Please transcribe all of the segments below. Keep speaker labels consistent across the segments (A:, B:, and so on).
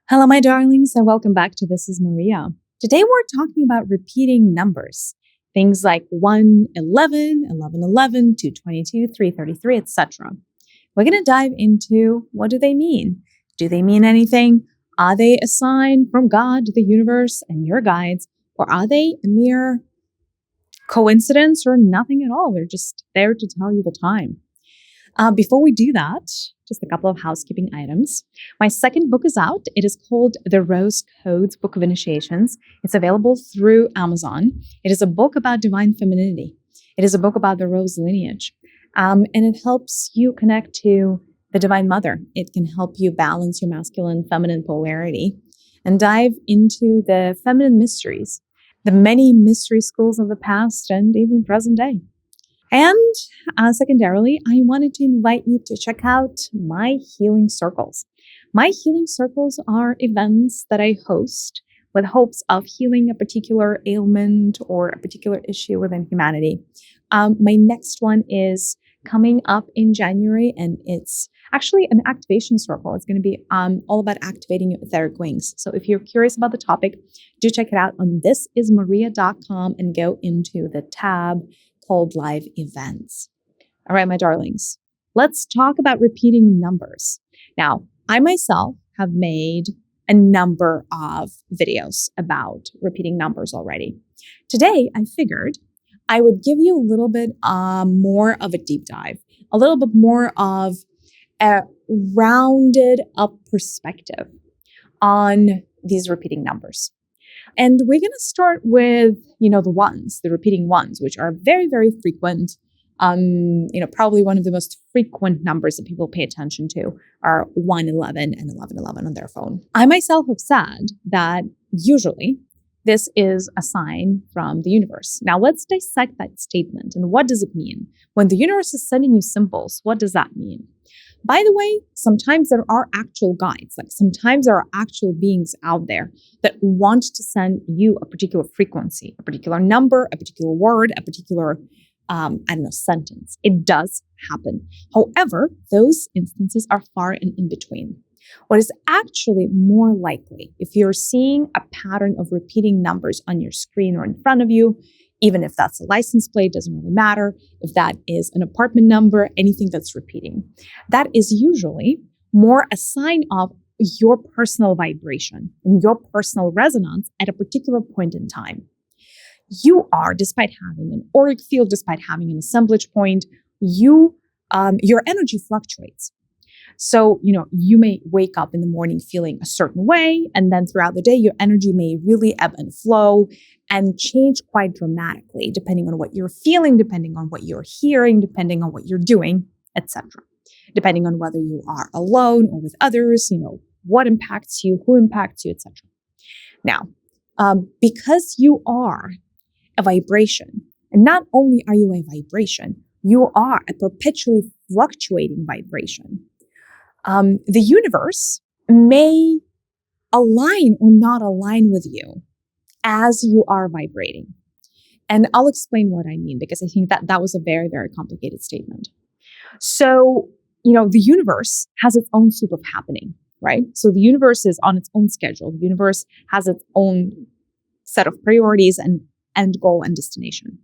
A: Hello, my darlings, and welcome back to This is Mariya. Today, we're talking about repeating numbers. Things like 1, 11, 11, 11, 222, 333, etc. We're going to dive into what do they mean? Do they mean anything? Are they a sign from God, the universe, and your guides? Or are they a mere coincidence or nothing at all? They're just there to tell you the time. Before we do that, just a couple of housekeeping items. My second book is out. It is called The Rose Codes Book of Initiations. It's available through Amazon. It is a book about divine femininity. It is a book about the rose lineage. And it helps you connect to the Divine Mother. It can help you balance your masculine feminine polarity and dive into the feminine mysteries, the many mystery schools of the past and even present day. And secondarily, I wanted to invite you to check out my healing circles. My healing circles are events that I host with hopes of healing a particular ailment or a particular issue within humanity. My next one is coming up in January, and it's actually an activation circle. It's going to be all about activating your etheric wings. So if you're curious about the topic, do check it out on thisismariya.com and go into the tab called Live Events. All right, my darlings, let's talk about repeating numbers. Now, I myself have made a number of videos about repeating numbers already. Today, I figured I would give you a little bit more of a deep dive, a little bit more of a rounded up perspective on these repeating numbers. And we're going to start with, the repeating ones, which are very, very frequent. Probably one of the most frequent numbers that people pay attention to are 111 and 1111 on their phone. I myself have said that usually this is a sign from the universe. Now let's dissect that statement. And what does it mean? When the universe is sending you symbols, what does that mean? By the way, sometimes there are actual guides, like sometimes there are actual beings out there that want to send you a particular frequency, a particular number, a particular word, a particular, sentence. It does happen. However, those instances are far and in between. What is actually more likely, if you're seeing a pattern of repeating numbers on your screen or in front of you, even if that's a license plate, doesn't really matter. If that is an apartment number, anything that's repeating, that is usually more a sign of your personal vibration and your personal resonance at a particular point in time. You are, despite having an auric field, despite having an assemblage point, your energy fluctuates. So, you may wake up in the morning feeling a certain way, and then throughout the day, your energy may really ebb and flow and change quite dramatically, depending on what you're feeling, depending on what you're hearing, depending on what you're doing, etc. Depending on whether you are alone or with others, what impacts you, who impacts you, etc. Now, because you are a vibration, and not only are you a vibration, you are a perpetually fluctuating vibration. The universe may align or not align with you as you are vibrating. And I'll explain what I mean, because I think that was a very, very complicated statement. So, the universe has its own soup of happening, right? So the universe is on its own schedule. The universe has its own set of priorities and end goal and destination.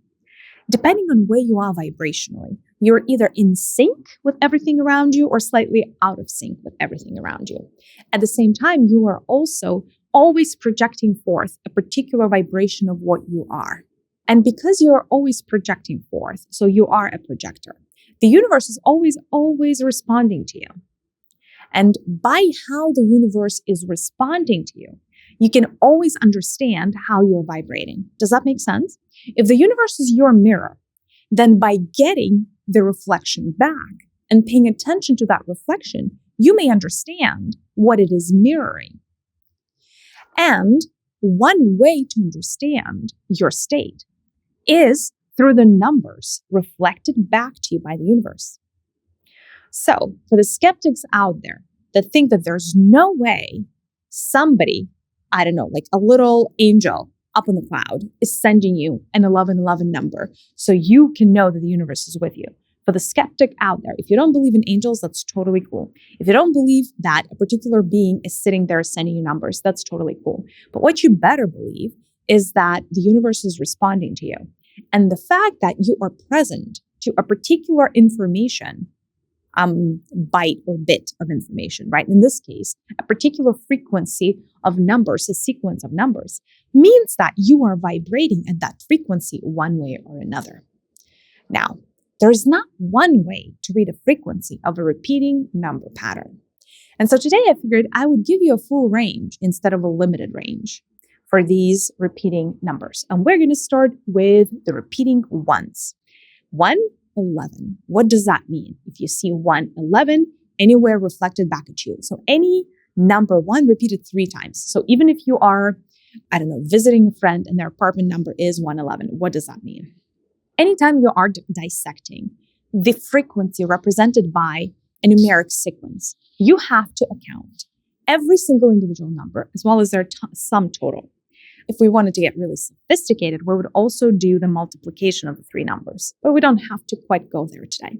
A: Depending on where you are vibrationally, you're either in sync with everything around you or slightly out of sync with everything around you. At the same time, you are also always projecting forth a particular vibration of what you are. And because you are always projecting forth, so you are a projector, the universe is always responding to you. And by how the universe is responding to you, you can always understand how you're vibrating. Does that make sense? If the universe is your mirror, then by getting the reflection back and paying attention to that reflection, you may understand what it is mirroring. And one way to understand your state is through the numbers reflected back to you by the universe. So for the skeptics out there that think that there's no way somebody, like a little angel up in the cloud is sending you an 1111 number so you can know that the universe is with you. For the skeptic out there, if you don't believe in angels, that's totally cool. If you don't believe that a particular being is sitting there sending you numbers, that's totally cool. But what you better believe is that the universe is responding to you. And the fact that you are present to a particular information, byte or bit of information, right? In this case, a particular frequency of numbers, a sequence of numbers, means that you are vibrating at that frequency one way or another. Now, there is not one way to read a frequency of a repeating number pattern. And so today I figured I would give you a full range instead of a limited range for these repeating numbers. And we're going to start with the repeating ones. 111. What does that mean? If you see 111 anywhere reflected back at you. So any number 1 repeated 3 times. So even if you are, visiting a friend and their apartment number is 111, what does that mean? Anytime you are dissecting the frequency represented by a numeric sequence, you have to account every single individual number as well as their sum total. If we wanted to get really sophisticated, we would also do the multiplication of the 3 numbers, but we don't have to quite go there today.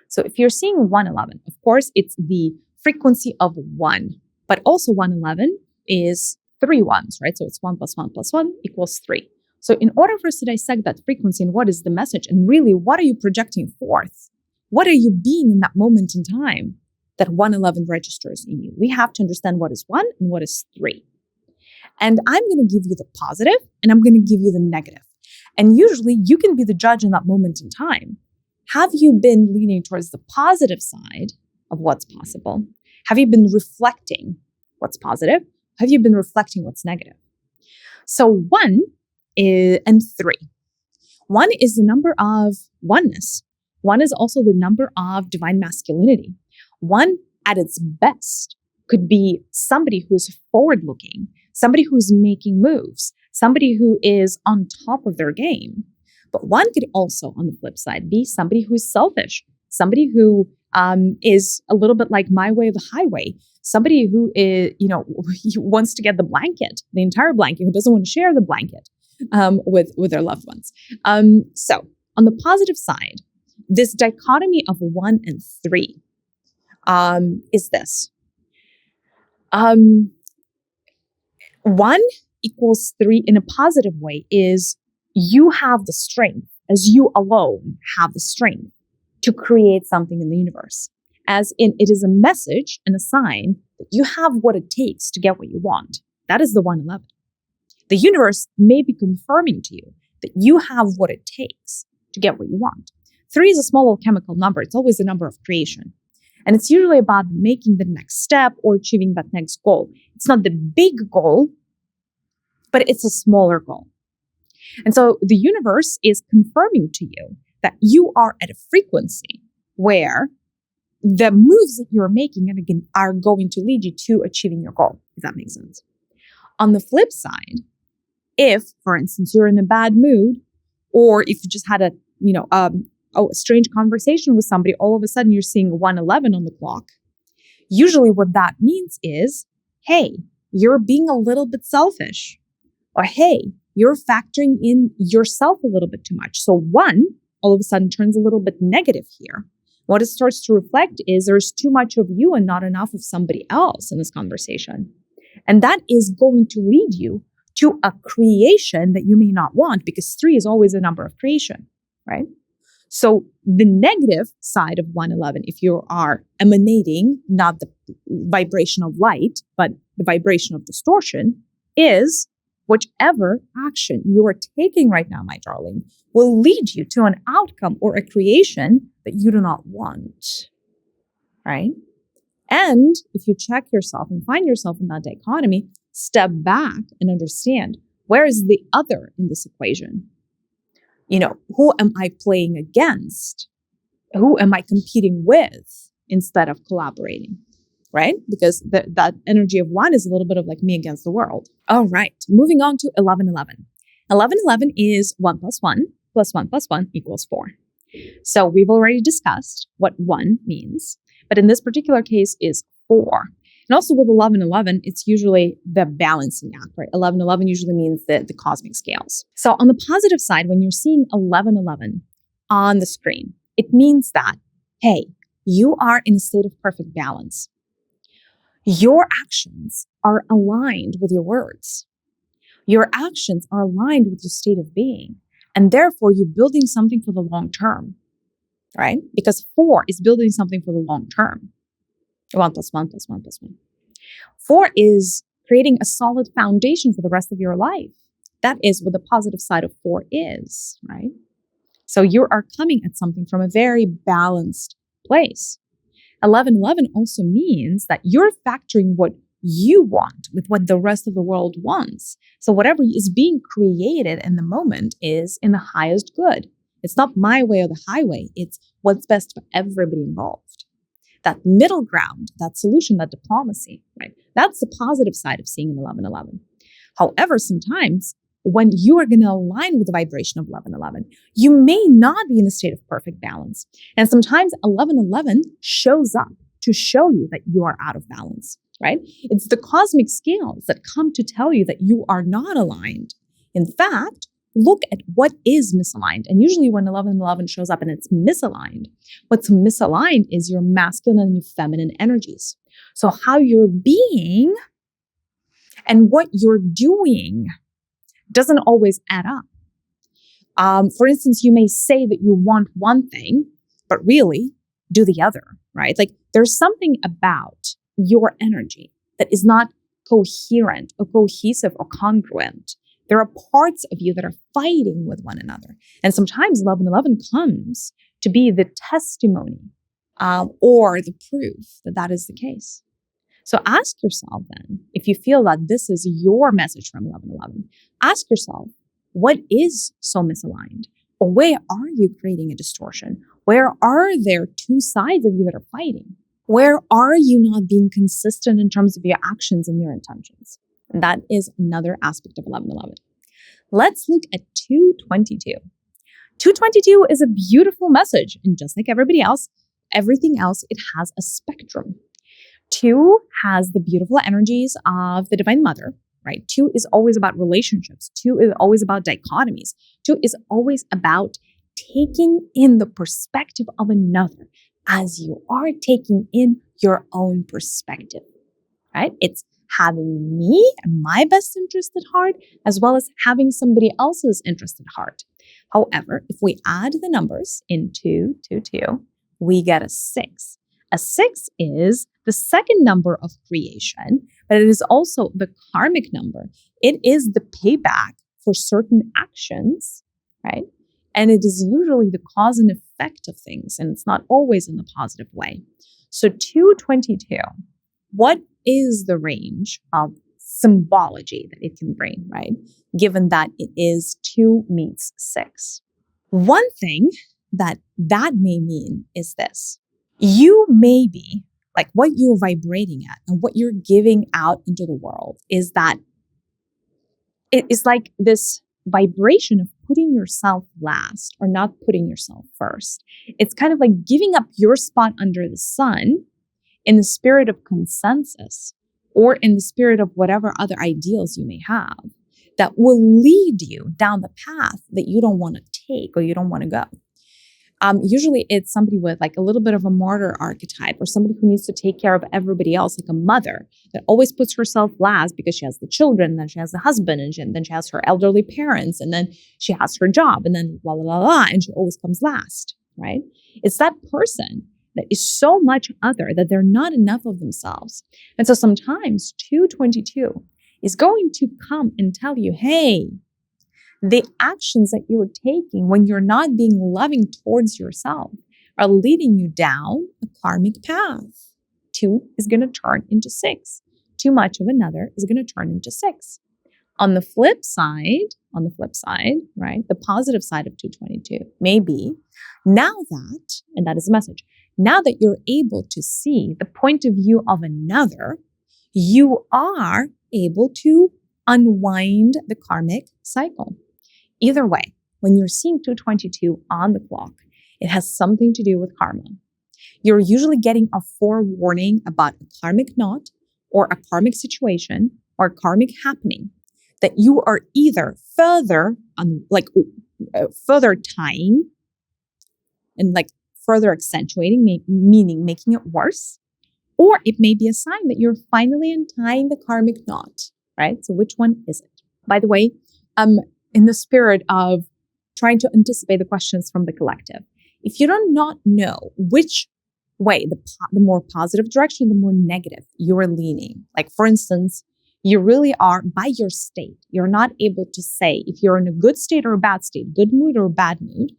A: So if you're seeing 111, of course, it's the frequency of 1, but also 111 is 3 ones, right? So it's 1 plus 1 plus 1 equals 3. So in order for us to dissect that frequency and what is the message, and really what are you projecting forth? What are you being in that moment in time that 111 registers in you? We have to understand what is 1 and what is 3. And I'm going to give you the positive and I'm going to give you the negative. And usually you can be the judge in that moment in time. Have you been leaning towards the positive side of what's possible? Have you been reflecting what's positive? Have you been reflecting what's negative? So 1 and 3. 1 is the number of oneness. 1 is also the number of divine masculinity. 1 at its best could be somebody who's forward-looking, somebody who's making moves, somebody who is on top of their game. But 1 could also, on the flip side, be somebody who's selfish, somebody who is a little bit like my way of the highway, somebody who is, wants to get the blanket, the entire blanket, who doesn't want to share the blanket with their loved ones. So on the positive side, this dichotomy of 1 and 3 is this. 1 equals 3 in a positive way is you have the strength, as you alone have the strength to create something in the universe. As in, it is a message and a sign that you have what it takes to get what you want. That is the 111. The universe may be confirming to you that you have what it takes to get what you want. 3 is a small alchemical number. It's always a number of creation. And it's usually about making the next step or achieving that next goal. It's not the big goal, but it's a smaller goal. And so the universe is confirming to you that you are at a frequency where the moves that you're making are going to lead you to achieving your goal, if that makes sense. On the flip side, if, for instance, you're in a bad mood, or if you just had a strange conversation with somebody, all of a sudden you're seeing 111 on the clock. Usually what that means is, hey, you're being a little bit selfish. Or hey, you're factoring in yourself a little bit too much. So 1 all of a sudden turns a little bit negative here. What it starts to reflect is there's too much of you and not enough of somebody else in this conversation. And that is going to lead you to a creation that you may not want, because 3 is always a number of creation, right? So the negative side of 111, if you are emanating not the vibration of light, but the vibration of distortion, is whichever action you are taking right now, my darling, will lead you to an outcome or a creation that you do not want, right? And if you check yourself and find yourself in that dichotomy, step back and understand, where is the other in this equation? Who am I playing against? Who am I competing with instead of collaborating, right? Because that energy of 1 is a little bit of like me against the world. All right, moving on to 1111. 1111 is 1 plus 1 plus 1 plus 1 equals 4. So we've already discussed what 1 means, but in this particular case is 4. And also with 1111, it's usually the balancing act, right? 1111 usually means the cosmic scales. So on the positive side, when you're seeing 1111 on the screen, It means that, hey, you are in a state of perfect balance. Your actions are aligned with your words. Your actions are aligned with your state of being. And therefore, you're building something for the long term, right? Because 4 is building something for the long term. 1 plus 1 plus 1 plus 1. 4 is creating a solid foundation for the rest of your life. That is what the positive side of 4 is, right? So you are coming at something from a very balanced place. 1111 also means that you're factoring what you want with what the rest of the world wants. So whatever is being created in the moment is in the highest good. It's not my way or the highway. It's what's best for everybody involved. That middle ground, that solution, that diplomacy, right? That's the positive side of seeing an 1111. However, sometimes when you are going to align with the vibration of 1111, you may not be in a state of perfect balance. And sometimes 1111 shows up to show you that you are out of balance, right? It's the cosmic scales that come to tell you that you are not aligned. In fact, look at what is misaligned. And usually when 1111 shows up and it's misaligned, what's misaligned is your masculine and your feminine energies. So how you're being and what you're doing doesn't always add up. For instance, you may say that you want one thing, but really do the other, right? Like there's something about your energy that is not coherent or cohesive or congruent. There are parts of you that are fighting with one another. And sometimes 1111 comes to be the testimony or the proof that that is the case. So ask yourself then, if you feel that this is your message from 1111, ask yourself, what is so misaligned? Or where are you creating a distortion? Where are there two sides of you that are fighting? Where are you not being consistent in terms of your actions and your intentions? And that is another aspect of 1111. Let's look at 222. 222 is a beautiful message. And just like everything else, it has a spectrum. 2 has the beautiful energies of the Divine Mother, right? 2 is always about relationships. 2 is always about dichotomies. 2 is always about taking in the perspective of another as you are taking in your own perspective, right? It's having me and my best interest at heart, as well as having somebody else's interest at heart. However, if we add the numbers in 222, we get a 6. A 6 is the second number of creation, but it is also the karmic number. It is the payback for certain actions, right? And it is usually the cause and effect of things, and it's not always in the positive way. So 222, what is the range of symbology that it can bring, right? Given that it is 2 meets 6. One thing that may mean is this. You may be, like what you're vibrating at and what you're giving out into the world is that it is like this vibration of putting yourself last or not putting yourself first. It's kind of like giving up your spot under the sun in the spirit of consensus or in the spirit of whatever other ideals you may have that will lead you down the path that you don't want to take or you don't want to go. Usually it's somebody with like a little bit of a martyr archetype or somebody who needs to take care of everybody else, like a mother that always puts herself last because she has the children, then she has the husband, and then she has her elderly parents, and then she has her job, and then la, la, la, la, and she always comes last, right? It's that person that is so much other that they're not enough of themselves. And so sometimes 222 is going to come and tell you, hey, the actions that you're taking when you're not being loving towards yourself are leading you down a karmic path. 2 is going to turn into 6. Too much of another is going to turn into 6. On the flip side, right, the positive side of 222 may be now that, and that is the message, now that you're able to see the point of view of another, you are able to unwind the karmic cycle. Either way, when you're seeing 222 on the clock, it has something to do with karma. You're usually getting a forewarning about a karmic knot or a karmic situation or a karmic happening that you are either further tying and like further accentuating, meaning making it worse, or it may be a sign that you're finally untying the karmic knot, right? So which one is it? By the way, in the spirit of trying to anticipate the questions from the collective, if you do not know which way, the more positive direction, the more negative you're leaning. Like, for instance, you really are by your state. You're not able to say if you're in a good state or a bad state, good mood or bad mood,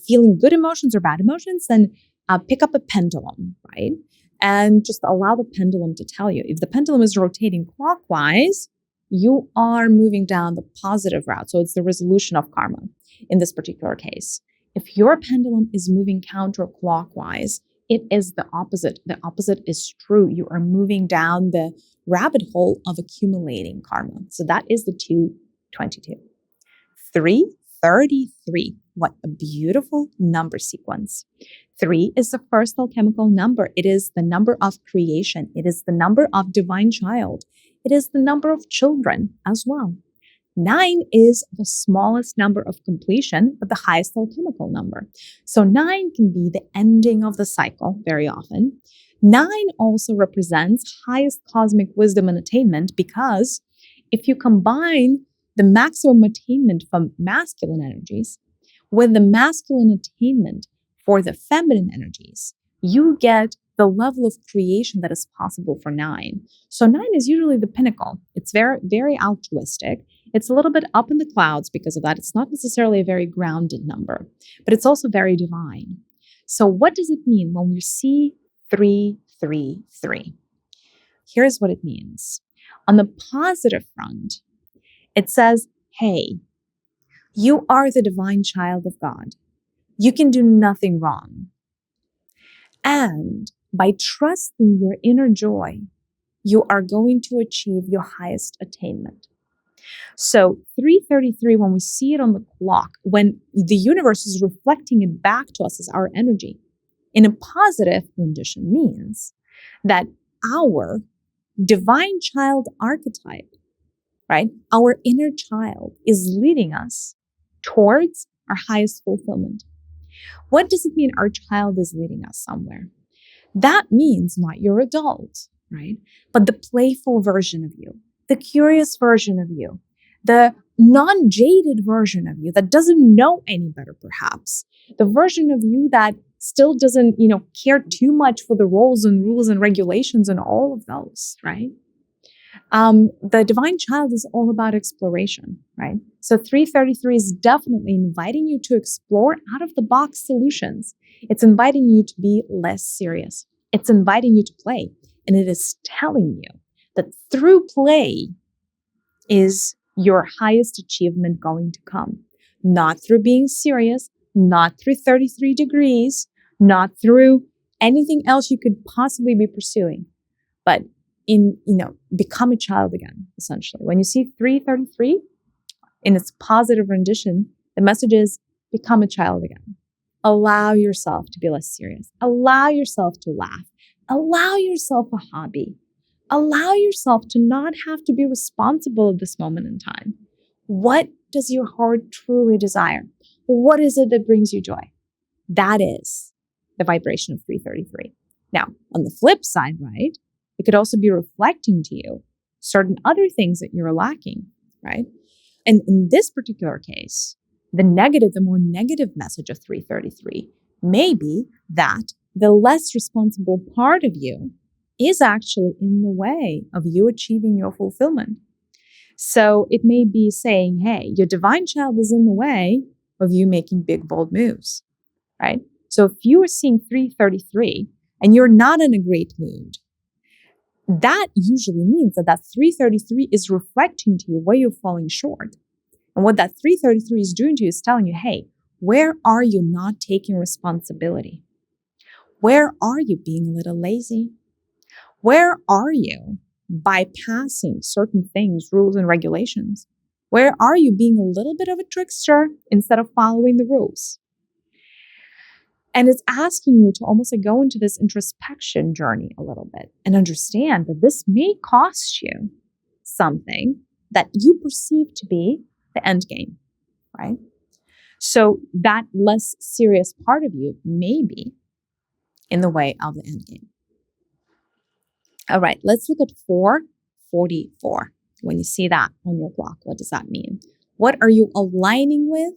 A: feeling good emotions or bad emotions, then pick up a pendulum, right? And just allow the pendulum to tell you. If the pendulum is rotating clockwise, you are moving down the positive route. So it's the resolution of karma in this particular case. If your pendulum is moving counterclockwise, it is the opposite. The opposite is true. You are moving down the rabbit hole of accumulating karma. So that is the 222. 333. What a beautiful number sequence. 3 is the first alchemical number. It is the number of creation. It is the number of divine child. It is the number of children as well. 9 is the smallest number of completion, but the highest alchemical number. So 9 can be the ending of the cycle very often. 9 also represents highest cosmic wisdom and attainment, because if you combine the maximum attainment from masculine energies with the masculine attainment for the feminine energies, you get the level of creation that is possible for 9. So 9 is usually the pinnacle. It's very, very altruistic. It's a little bit up in the clouds because of that. It's not necessarily a very grounded number, but it's also very divine. So what does it mean when we see 333? Here's what it means. On the positive front, it says, hey, you are the divine child of God. You can do nothing wrong. And by trusting your inner joy, you are going to achieve your highest attainment. So 333, when we see it on the clock, when the universe is reflecting it back to us as our energy, in a positive rendition means that our divine child archetype, right, our inner child is leading us towards our highest fulfillment. What does it mean our child is leading us somewhere? That means not your adult, right? But the playful version of you, the curious version of you, the non-jaded version of you that doesn't know any better, perhaps. The version of you that still doesn't, care too much for the roles and rules and regulations and all of those, right? The divine child is all about exploration, right? So 333 is definitely inviting you to explore out-of-the-box solutions. It's inviting you to be less serious. It's inviting you to play. And it is telling you that through play is your highest achievement going to come. Not through being serious, not through 33 degrees, not through anything else you could possibly be pursuing, but become a child again, essentially. When you see 333 in its positive rendition, the message is become a child again. Allow yourself to be less serious. Allow yourself to laugh. Allow yourself a hobby. Allow yourself to not have to be responsible at this moment in time. What does your heart truly desire? What is it that brings you joy? That is the vibration of 333. Now, on the flip side, right, it could also be reflecting to you certain other things that you're lacking, right? And in this particular case, the more negative message of 333 may be that the less responsible part of you is actually in the way of you achieving your fulfillment. So it may be saying, hey, your divine child is in the way of you making big, bold moves, right? So if you are seeing 333 and you're not in a great mood, that usually means that 333 is reflecting to you where you're falling short. And what that 333 is doing to you is telling you, hey, where are you not taking responsibility? Where are you being a little lazy? Where are you bypassing certain things, rules and regulations? Where are you being a little bit of a trickster instead of following the rules? And it's asking you to almost go into this introspection journey a little bit and understand that this may cost you something that you perceive to be the end game, right? So that less serious part of you may be in the way of the end game. All right, let's look at 444. When you see that on your clock, what does that mean? What are you aligning with?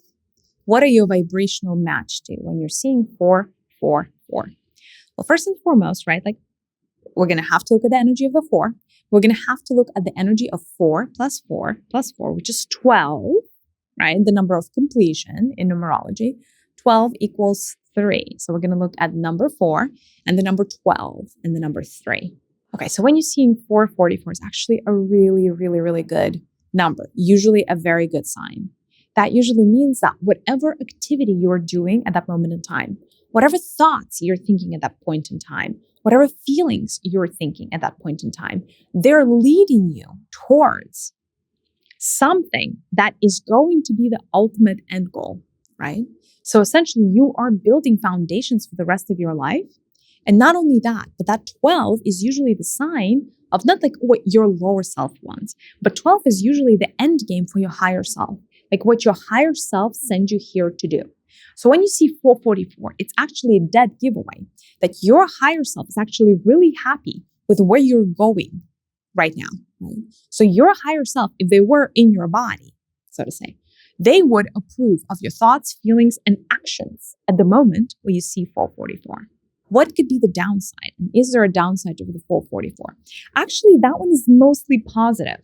A: What are you vibrational match to when you're seeing 444? Well, first and foremost, right, like we're going to have to look at the energy of the 4. We're going to have to look at the energy of 4 plus 4 plus 4, which is 12, right? The number of completion in numerology. 12 equals 3. So we're going to look at number 4 and the number 12 and the number 3. Okay, so when you're seeing 444 is actually a really, really, really good number, usually a very good sign. That usually means that whatever activity you're doing at that moment in time, whatever thoughts you're thinking at that point in time, whatever feelings you're thinking at that point in time, they're leading you towards something that is going to be the ultimate end goal, right? So essentially, you are building foundations for the rest of your life. And not only that, but that 12 is usually the sign of not like what your lower self wants, but 12 is usually the end game for your higher self, like what your higher self sends you here to do. So when you see 444, it's actually a dead giveaway that your higher self is actually really happy with where you're going right now, right? So your higher self, if they were in your body, so to say, they would approve of your thoughts, feelings, and actions at the moment when you see 444. What could be the downside? And is there a downside to the 444? Actually, that one is mostly positive.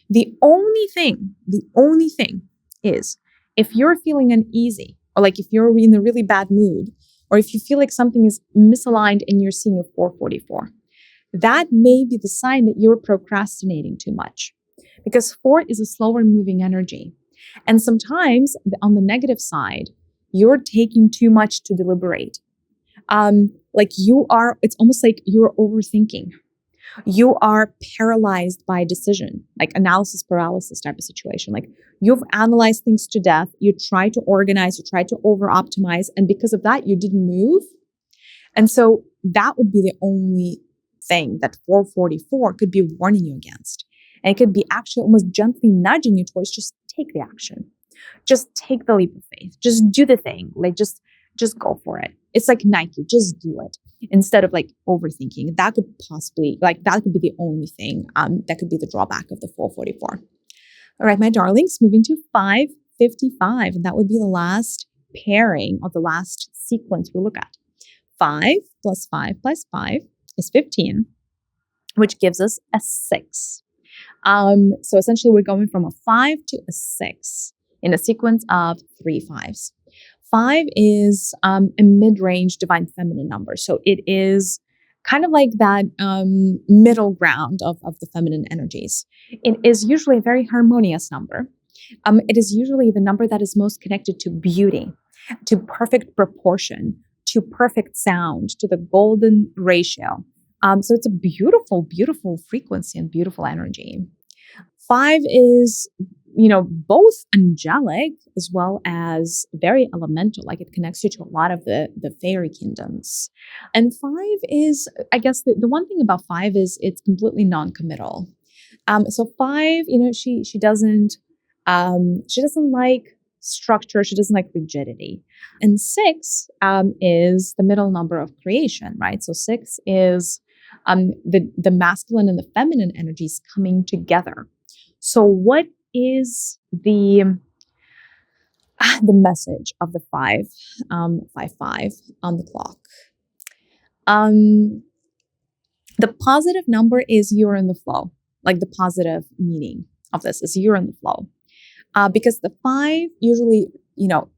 A: The only thing is if you're feeling uneasy, or like if you're in a really bad mood, or if you feel like something is misaligned and you're seeing a 444, that may be the sign that you're procrastinating too much. Because 4 is a slower moving energy. And sometimes on the negative side, you're taking too much to deliberate. It's almost like you're overthinking. You are paralyzed by decision, like analysis paralysis type of situation. Like you've analyzed things to death. You try to organize, you try to over optimize. And because of that, you didn't move. And so that would be the only thing that 444 could be warning you against. And it could be actually almost gently nudging you towards just take the action. Just take the leap of faith. Just do the thing. Like just go for it. It's like Nike, just do it. Instead of like overthinking. That could possibly, that could be the only thing that could be the drawback of the 444. All right, my darlings, moving to 555. And that would be the last pairing or the last sequence we look at. 5 plus 5 plus 5 is 15, which gives us a 6. So essentially we're going from a 5 to a 6 in a sequence of 3 5s. 5 is a mid-range divine feminine number. So it is kind of like that middle ground of the feminine energies. It is usually a very harmonious number. It is usually the number that is most connected to beauty, to perfect proportion, to perfect sound, to the golden ratio. So it's a beautiful, beautiful frequency and beautiful energy. 5 is, both angelic as well as very elemental. Like it connects you to a lot of the fairy kingdoms. And 5 is, I guess, the one thing about 5 is it's completely non-committal. So 5, she doesn't like structure. She doesn't like rigidity. And 6 is the middle number of creation, right? So 6 is the masculine and the feminine energies coming together. So what is the message of the 5 5 on the clock? The positive number is you're in the flow. Like the positive meaning of this is you're in the flow. Because the 5 usually,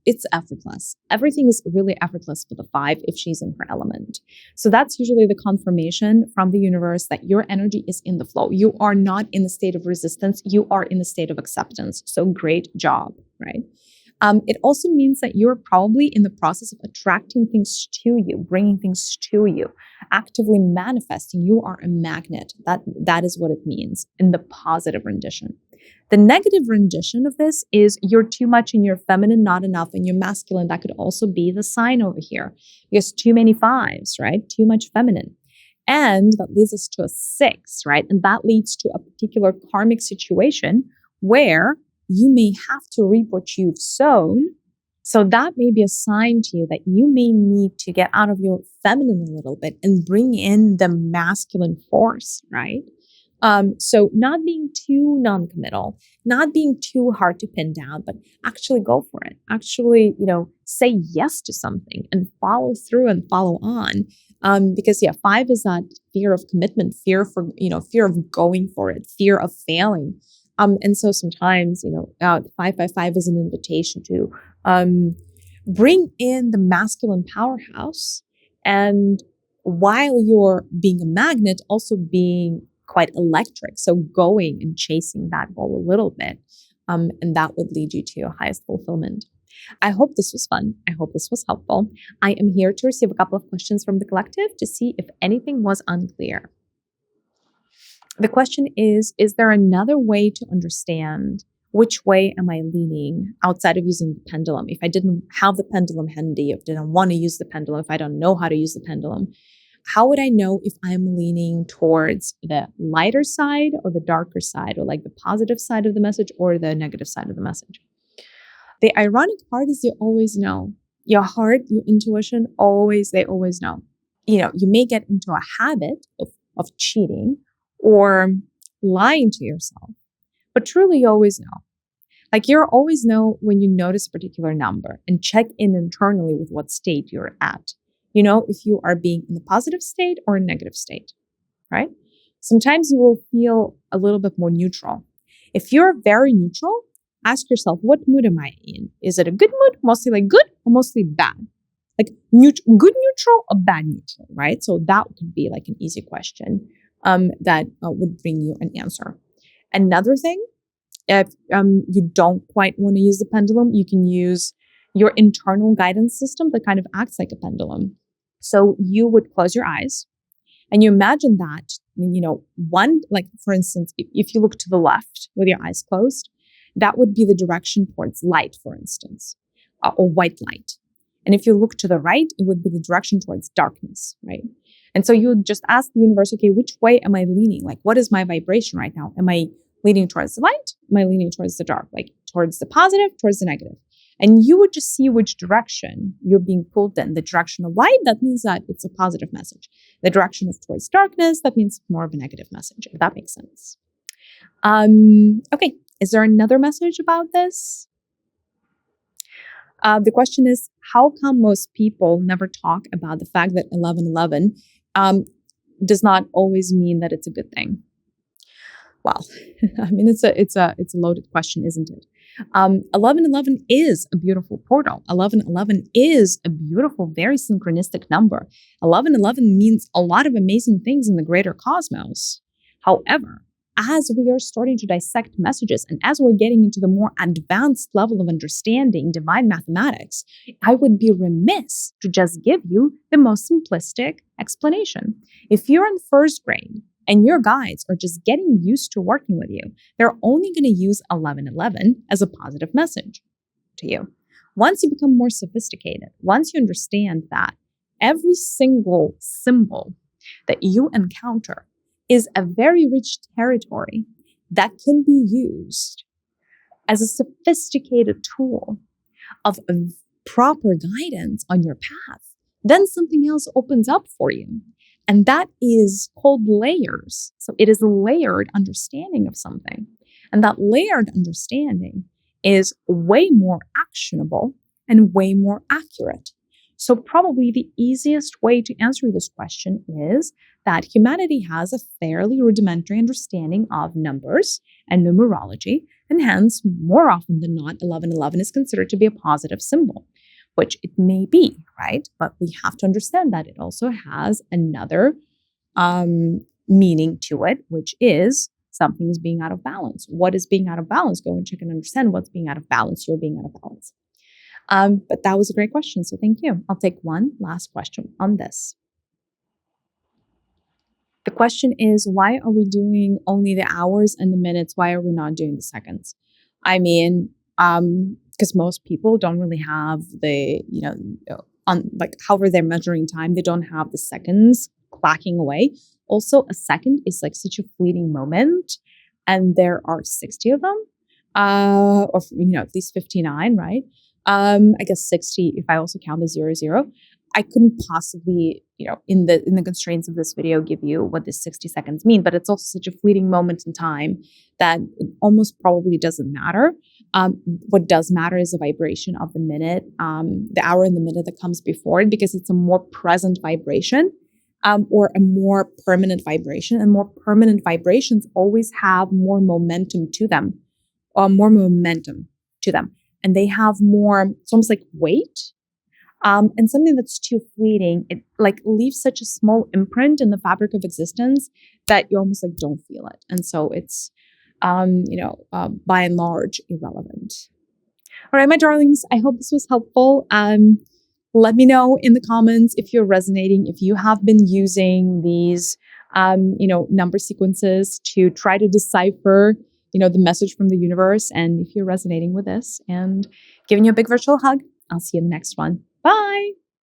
A: it's effortless. Everything is really effortless for the 5 if she's in her element. So that's usually the confirmation from the universe that your energy is in the flow. You are not in the state of resistance. You are in the state of acceptance. So great job, right? It also means that you're probably in the process of attracting things to you, bringing things to you, actively manifesting. You are a magnet. That is what it means in the positive rendition. The negative rendition of this is you're too much in your feminine, not enough in your masculine. That could also be the sign over here. Because too many 5s, right? Too much feminine. And that leads us to a 6, right? And that leads to a particular karmic situation where you may have to reap what you've sown. So that may be a sign to you that you may need to get out of your feminine a little bit and bring in the masculine force, right? So not being too non-committal, not being too hard to pin down, but actually go for it. Actually, say yes to something and follow through and follow on. Because 5 is that fear of commitment, fear of going for it, fear of failing. And so sometimes, 5 is an invitation to bring in the masculine powerhouse, and while you're being a magnet, also being quite electric. So going and chasing that goal a little bit. And that would lead you to your highest fulfillment. I hope this was fun. I hope this was helpful. I am here to receive a couple of questions from the collective to see if anything was unclear. The question is there another way to understand which way am I leaning outside of using the pendulum? If I didn't have the pendulum handy, if I didn't want to use the pendulum, if I don't know how to use the pendulum, how would I know if I'm leaning towards the lighter side or the darker side, or like the positive side of the message or the negative side of the message? The ironic part is you always know. Your heart, your intuition, they always know. You may get into a habit of cheating or lying to yourself, but truly you always know. Like you always know when you notice a particular number and check in internally with what state you're at. If you are being in the positive state or a negative state, right? Sometimes you will feel a little bit more neutral. If you're very neutral, ask yourself, what mood am I in? Is it a good mood, mostly like good, or mostly bad? Like good neutral or bad neutral, right? So that could be like an easy question that would bring you an answer. Another thing, if you don't quite want to use the pendulum, you can use your internal guidance system that kind of acts like a pendulum. So you would close your eyes and you imagine that, for instance, if you look to the left with your eyes closed, that would be the direction towards light, for instance, or white light. And if you look to the right, it would be the direction towards darkness, right? And so you would just ask the universe, okay, which way am I leaning? Like, what is my vibration right now? Am I leaning towards the light? Am I leaning towards the dark? Like towards the positive, towards the negative? And you would just see which direction you're being pulled in. The direction of light, that means that it's a positive message. The direction of towards darkness, that means more of a negative message, if that makes sense. Okay, is there another message about this? The question is, how come most people never talk about the fact that 1111 does not always mean that it's a good thing? Well, I mean, it's a loaded question, isn't it? 1111 is a beautiful portal. 1111 is a beautiful, very synchronistic number. 1111 means a lot of amazing things in the greater cosmos. However, as we are starting to dissect messages and as we're getting into the more advanced level of understanding divine mathematics, I would be remiss to just give you the most simplistic explanation. If you're in first grade and your guides are just getting used to working with you, they're only going to use 1111 as a positive message to you. Once you become more sophisticated, once you understand that every single symbol that you encounter is a very rich territory that can be used as a sophisticated tool of proper guidance on your path, then something else opens up for you. And that is called layers. So it is a layered understanding of something. And that layered understanding is way more actionable and way more accurate. So probably the easiest way to answer this question is that humanity has a fairly rudimentary understanding of numbers and numerology, and hence, more often than not, 1111 is considered to be a positive symbol, which it may be, right? But we have to understand that it also has another meaning to it, which is something is being out of balance. What is being out of balance? Go and check and understand what's being out of balance. You're being out of balance. But that was a great question, so thank you. I'll take one last question on this. The question is, why are we doing only the hours and the minutes? Why are we not doing the seconds? I mean, because most people don't really have the, however they're measuring time, they don't have the seconds clacking away. Also, a second is like such a fleeting moment, and there are 60 of them. or at least 59, right? I guess 60 if I also count the 00. I couldn't possibly, in the constraints of this video, give you what this 60 seconds mean, but it's also such a fleeting moment in time that it almost probably doesn't matter. What does matter is the vibration of the minute, the hour and the minute that comes before it, because it's a more present vibration, or a more permanent vibration. And more permanent vibrations always have more momentum to them, And they have more, it's almost like weight. And something that's too fleeting, it like leaves such a small imprint in the fabric of existence that you almost like don't feel it. And so it's, by and large, irrelevant. All right, my darlings, I hope this was helpful. Let me know in the comments if you're resonating, if you have been using these, number sequences to try to decipher, the message from the universe, and if you're resonating with this, and giving you a big virtual hug. I'll see you in the next one. Bye.